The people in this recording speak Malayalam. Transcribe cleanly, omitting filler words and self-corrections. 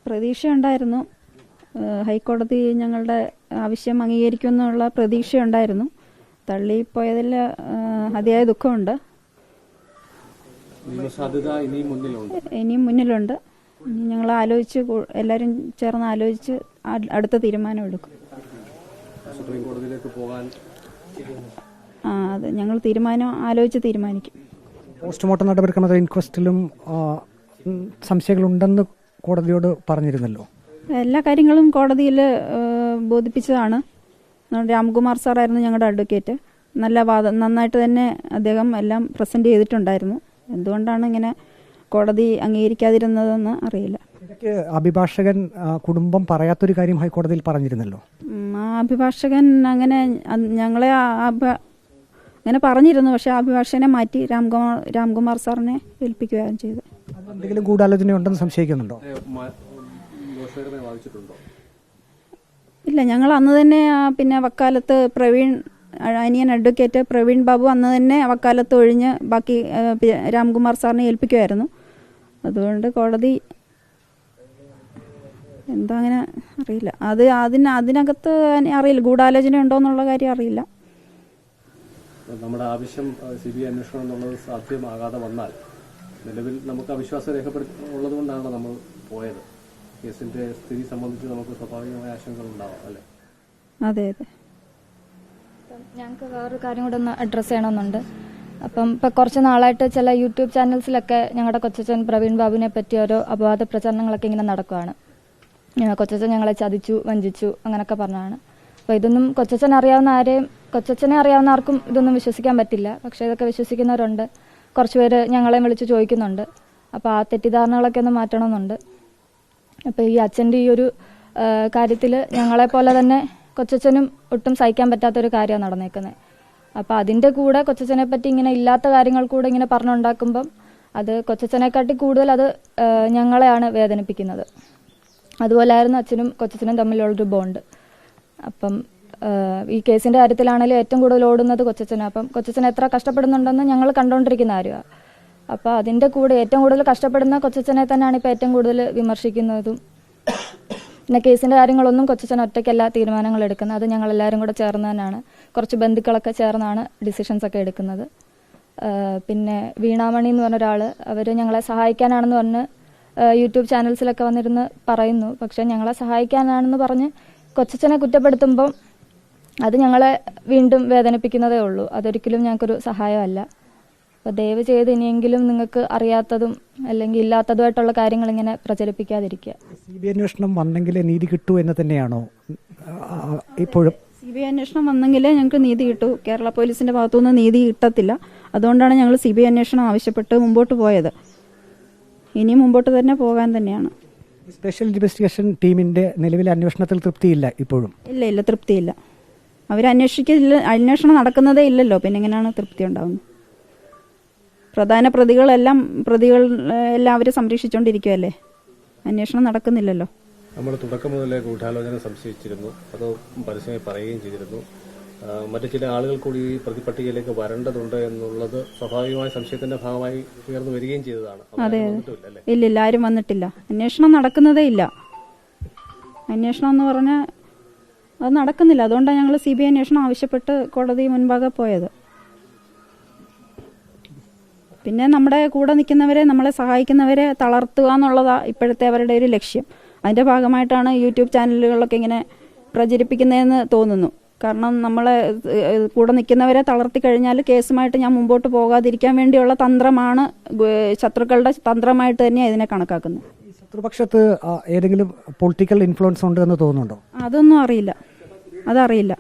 പ്രതീക്ഷയുണ്ടായിരുന്നു. ഹൈക്കോടതി ഞങ്ങളുടെ ആവശ്യം അംഗീകരിക്കുമെന്നുള്ള പ്രതീക്ഷയുണ്ടായിരുന്നു. തള്ളിപ്പോയതിൽ അതിയായ ദുഃഖമുണ്ട്. ഇനിയും മുന്നിലുണ്ട്. ഇനി ഞങ്ങൾ ആലോചിച്ച് എല്ലാവരും ചേർന്ന് ആലോചിച്ച് അടുത്ത തീരുമാനം എടുക്കും. അത് ഞങ്ങൾ ആലോചിച്ച് തീരുമാനിക്കും. പോസ്റ്റ്മോർട്ടം നടപടിക്രമത്തിൽ ഇൻക്വസ്റ്റിലും സംശയങ്ങളുണ്ടെന്ന് കോടതിയോട് പറഞ്ഞിരുന്നല്ലോ. എല്ലാ കാര്യങ്ങളും കോടതിയിൽ ബോധിപ്പിച്ചതാണ്. രാംകുമാർ സാറായിരുന്നു ഞങ്ങളുടെ അഡ്വക്കേറ്റ്. നന്നായിട്ട് തന്നെ അദ്ദേഹം എല്ലാം പ്രസന്റ് ചെയ്തിട്ടുണ്ടായിരുന്നു. എന്തുകൊണ്ടാണ് ഇങ്ങനെ കോടതി അംഗീകരിക്കാതിരുന്നതെന്ന് അറിയില്ല. അഭിഭാഷകൻ കുടുംബം പറയാത്തൊരു കാര്യം ഹൈക്കോടതിയിൽ പറഞ്ഞിരുന്നല്ലോ. ആ അഭിഭാഷകൻ അങ്ങനെ ഞങ്ങളെ അങ്ങനെ പറഞ്ഞിരുന്നു. പക്ഷെ ആ അഭിഭാഷകനെ മാറ്റി രാംകുമാർ സാറിനെ ഏൽപ്പിക്കുകയാണ് ചെയ്തത്. എന്തെങ്കിലും ഗൂഢാലോചന ഉണ്ടെന്ന് സംശയിക്കുന്നുണ്ടോ? ഇല്ല, ഞങ്ങൾ അന്ന് തന്നെ പിന്നെ വക്കാലത്ത് അനിയൻ അഡ്വക്കേറ്റ് പ്രവീൺ ബാബു അന്ന് തന്നെ വക്കാലത്ത് ഒഴിഞ്ഞ് ബാക്കി രാംകുമാർ സാറിനെ ഏൽപ്പിക്കുമായിരുന്നു. അതുകൊണ്ട് കോടതി എന്താ അങ്ങനെ അറിയില്ല. അതിനകത്ത് അറിയില്ല, ഗൂഢാലോചന ഉണ്ടോ എന്നുള്ള കാര്യം അറിയില്ല. നമ്മുടെ ആവശ്യം CBI അന്വേഷണം എന്നുള്ളത് സാധ്യമാകാതെ വന്നാൽ നിലവിൽ നമുക്ക് അവിശ്വാസം ഉള്ളത് കൊണ്ടാണ് നമ്മൾ പോയത്. കേസിന്റെ സ്ഥിതി സംബന്ധിച്ച് നമുക്ക് സ്വാഭാവികമായ ആശങ്കകൾ ഉണ്ടാവാം അല്ലേ? അതെ അതെ. ഞങ്ങൾക്ക് വേറൊരു കാര്യം കൂടെ ഒന്ന് അഡ്രസ്സ് ചെയ്യണമെന്നുണ്ട്. അപ്പം ഇപ്പം കുറച്ച് നാളായിട്ട് ചില യൂട്യൂബ് ചാനൽസിലൊക്കെ ഞങ്ങളുടെ കൊച്ചച്ഛൻ പ്രവീൺ ബാബുവിനെ പറ്റി ഓരോ അപവാദ പ്രചരണങ്ങളൊക്കെ ഇങ്ങനെ നടക്കുകയാണ്. കൊച്ചച്ഛൻ ഞങ്ങളെ ചതിച്ചു, വഞ്ചിച്ചു അങ്ങനെയൊക്കെ പറഞ്ഞാണ്. അപ്പോൾ ഇതൊന്നും കൊച്ചച്ഛനെ അറിയാവുന്ന ആർക്കും ഇതൊന്നും വിശ്വസിക്കാൻ പറ്റില്ല. പക്ഷേ ഇതൊക്കെ വിശ്വസിക്കുന്നവരുണ്ട്. കുറച്ച് പേര് ഞങ്ങളെ വിളിച്ച് ചോദിക്കുന്നുണ്ട്. അപ്പോൾ ആ തെറ്റിദ്ധാരണകളൊക്കെ ഒന്ന് മാറ്റണമെന്നുണ്ട്. അപ്പോൾ ഈ അച്ഛൻ്റെ ഈ ഒരു കാര്യത്തിൽ ഞങ്ങളെപ്പോലെ തന്നെ കൊച്ചച്ഛനും ഒട്ടും സഹിക്കാൻ പറ്റാത്തൊരു കാര്യമാണ് നടന്നേക്കുന്നത്. അപ്പോൾ അതിൻ്റെ കൂടെ കൊച്ചച്ഛനെ പറ്റി ഇങ്ങനെ ഇല്ലാത്ത കാര്യങ്ങൾ കൂടെ ഇങ്ങനെ പറഞ്ഞുണ്ടാക്കുമ്പം അത് കൊച്ചച്ഛനെക്കാട്ടി കൂടുതൽ അത് ഞങ്ങളെയാണ് വേദനിപ്പിക്കുന്നത്. അതുപോലെയായിരുന്നു അച്ഛനും കൊച്ചച്ഛനും തമ്മിലുള്ളൊരു ബോണ്ട്. അപ്പം ഈ കേസിൻ്റെ കാര്യത്തിലാണെങ്കിലും ഏറ്റവും കൂടുതൽ ഓടുന്നത് കൊച്ചച്ഛനാണ്. അപ്പം കൊച്ചച്ഛൻ എത്ര കഷ്ടപ്പെടുന്നുണ്ടെന്ന് ഞങ്ങൾ കണ്ടുകൊണ്ടിരിക്കുന്ന കാര്യമാണ്. അപ്പോൾ അതിൻ്റെ കൂടെ ഏറ്റവും കൂടുതൽ കഷ്ടപ്പെടുന്ന കൊച്ചച്ഛനെ തന്നെയാണ് ഇപ്പോൾ ഏറ്റവും കൂടുതൽ വിമർശിക്കുന്നതും. പിന്നെ കേസിൻ്റെ കാര്യങ്ങളൊന്നും കൊച്ചച്ഛൻ ഒറ്റയ്ക്കല്ല തീരുമാനങ്ങൾ എടുക്കുന്നത്. അത് ഞങ്ങളെല്ലാവരും കൂടെ ചേർന്ന് തന്നെയാണ്, കുറച്ച് ബന്ധുക്കളൊക്കെ ചേർന്നാണ് ഡിസിഷൻസൊക്കെ എടുക്കുന്നത്. പിന്നെ വീണാമണി എന്ന് പറഞ്ഞ ഒരാൾ, അവർ ഞങ്ങളെ സഹായിക്കാനാണെന്ന് പറഞ്ഞ് യൂട്യൂബ് ചാനൽസിലൊക്കെ വന്നിരുന്ന് പറയുന്നു. പക്ഷേ ഞങ്ങളെ സഹായിക്കാനാണെന്ന് പറഞ്ഞ് കൊച്ചച്ഛനെ കുറ്റപ്പെടുത്തുമ്പം അത് ഞങ്ങളെ വീണ്ടും വേദനിപ്പിക്കുന്നതേ ഉള്ളൂ. അതൊരിക്കലും ഞങ്ങൾക്കൊരു സഹായമല്ല. അപ്പോൾ ദയവ് ചെയ്ത് ഇനിയെങ്കിലും നിങ്ങൾക്ക് അറിയാത്തതും അല്ലെങ്കിൽ ഇല്ലാത്തതുമായിട്ടുള്ള കാര്യങ്ങൾ ഇങ്ങനെ പ്രചരിപ്പിക്കാതിരിക്കുക. CBI അന്വേഷണം വന്നെങ്കിലേ നീതി കിട്ടൂ എന്ന് തന്നെയാണോ ഇപ്പോഴും? CBI അന്വേഷണം വന്നെങ്കിലേ ഞങ്ങൾക്ക് നീതി കിട്ടൂ. കേരള പോലീസിന്റെ ഭാഗത്തുനിന്ന് നീതി കിട്ടത്തില്ല. അതുകൊണ്ടാണ് ഞങ്ങൾ CBI അന്വേഷണം ആവശ്യപ്പെട്ട് മുമ്പോട്ട് പോയത്. ഇനി മുമ്പോട്ട് തന്നെ പോകാൻ തന്നെയാണ്. സ്പെഷ്യൽ ഇൻവെസ്റ്റിഗേഷൻ ടീമിന്റെ നിലവിലെ അന്വേഷണത്തിൽ തൃപ്തിയില്ല ഇപ്പോഴും? ഇല്ല, തൃപ്തിയില്ല. അന്വേഷണം നടക്കുന്നതേ ഇല്ലല്ലോ, പിന്നെ എങ്ങനെയാണ് തൃപ്തി ഉണ്ടാവുന്നത്? പ്രധാന പ്രതികൾ എല്ലാവരും സംരക്ഷിച്ചുകൊണ്ടിരിക്കുകയല്ലേ, അന്വേഷണം നടക്കുന്നില്ലല്ലോ. നമ്മൾ തുടക്കം മുതലേ ഗൂഢാലോചന സംശയിച്ചിരുന്നു. അത് പരസ്യമായി പറയുകയും ചെയ്തിരുന്നു. മറ്റു ചില ആളുകൾ കൂടി ഈ പ്രതിപട്ടികയിലേക്ക് വരേണ്ടതുണ്ട് എന്നുള്ളത് സ്വാഭാവികമായ സംശയത്തിന്റെ ഭാഗമായി ഉയർന്നു വരികയും ചെയ്തതാണ്. അതെ, ഇല്ല, ആരും വന്നിട്ടില്ല. അന്വേഷണം നടക്കുന്നതേ ഇല്ല. അന്വേഷണം എന്ന് പറഞ്ഞാൽ അത് നടക്കുന്നില്ല. അതുകൊണ്ടാണ് ഞങ്ങൾ CBI അന്വേഷണം ആവശ്യപ്പെട്ട് കോടതി മുൻപാകെ പോയത്. പിന്നെ നമ്മുടെ കൂടെ നിൽക്കുന്നവരെ, നമ്മളെ സഹായിക്കുന്നവരെ തളർത്തുക എന്നുള്ളതാണ് ഇപ്പോഴത്തെ അവരുടെ ഒരു ലക്ഷ്യം. അതിൻ്റെ ഭാഗമായിട്ടാണ് യൂട്യൂബ് ചാനലുകളിലൊക്കെ ഇങ്ങനെ പ്രചരിപ്പിക്കുന്നതെന്ന് തോന്നുന്നു. കാരണം നമ്മളെ കൂടെ നിൽക്കുന്നവരെ തളർത്തി കഴിഞ്ഞാൽ കേസുമായിട്ട് ഞാൻ മുമ്പോട്ട് പോകാതിരിക്കാൻ വേണ്ടിയുള്ള തന്ത്രമാണ്, ശത്രുക്കളുടെ തന്ത്രമായിട്ട് തന്നെയാണ് ഇതിനെ കണക്കാക്കുന്നത്. ശത്രുപക്ഷത്ത് ഏതെങ്കിലും പൊളിറ്റിക്കൽ ഇൻഫ്ലുവൻസ് ഉണ്ട് എന്ന് തോന്നുന്നുണ്ടോ? അതൊന്നും അറിയില്ല, അതറിയില്ല.